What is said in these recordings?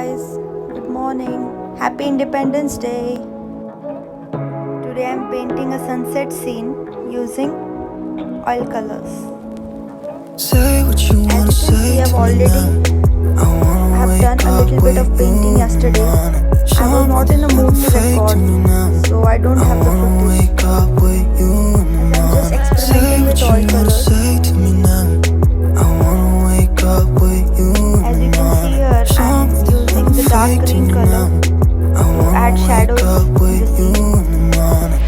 guys, good morning. Happy Independence Day. Today I'm painting a sunset scene using oil colors. Say what you As wanna you can see, say I've to me already now. I wanna have wake done a up little bit with of painting you yesterday. in I was not in a mood to fake record, to me now. so I don't I have the wanna footage. wake up with you in the As I'm just morning. Say experimenting what with you oil wanna colors. say to me now. I wanna wake up with you in As the you can see morning. here, I'm using the dark Fake to green me color now. I to wanna add wake shadows up in the with you scene. in the morning.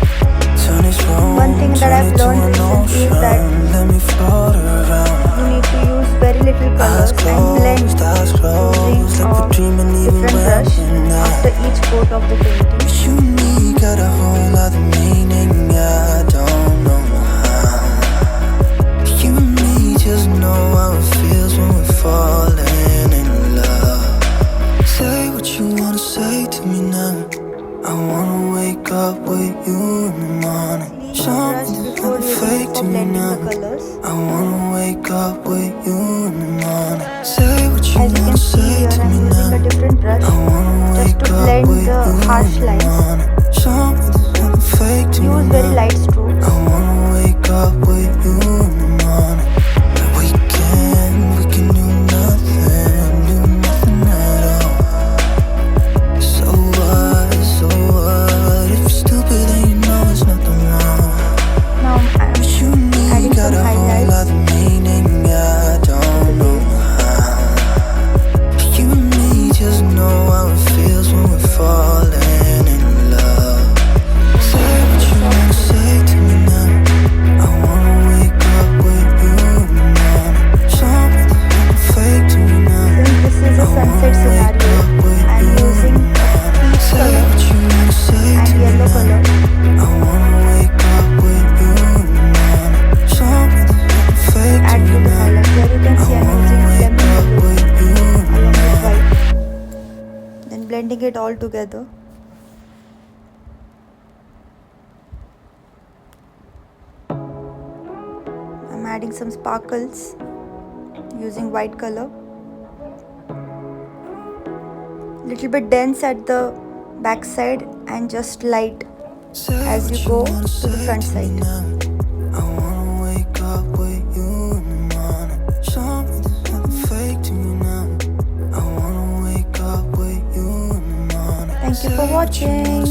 Turn this One thing room, that turn I've it to learned an recently is that ocean. Let me float around. you need to use very little Eyes colors and blend closed, eyes using closed, like we're a dreaming even different when brush we're not. after each coat of the painting. But you and me got a whole other meaning, I don't know how. You and me just know how it feels when we're falling in love. Say what you wanna say to me now. I wanna wake up with you in the morning. Clean your brush before using it Fake for to me blending the now. colors. I wanna wake up with you in the morning. Say what you As you wanna can see say here, to I'm me using now. a different brush I wanna just wake to up blend with the you harsh in the lines. morning. Show me there's nothing fake to me Use very now. light strokes. I wanna wake up with you in the morning. We can do nothing at all. So what? If you're stupid, then you know it's nothing wrong. Now I'm But you and me adding got some a whole highlights other meaning, I to the don't know base. how. You and me just know how it feels when we're falling in love. Say what you wanna say to me now. I wanna wake up with you in the morning. Show me there's nothing fake to me now. Since this is a sunset scenario, I'm using a peach color and yellow color. I wanna wake up with you in the morning. Show me there's nothing fake to Add me to the now. highlight. Here you can see I'm using lemon yellow With you in the along with morning. white. Then blending it all together. I'm adding some sparkles using white color. Little bit dense at the back side and just light as you go to the front side. I wanna wake up with you in the morning. Show me there's nothing fake to me now. I wanna wake up with you in the morning. Thank you for watching.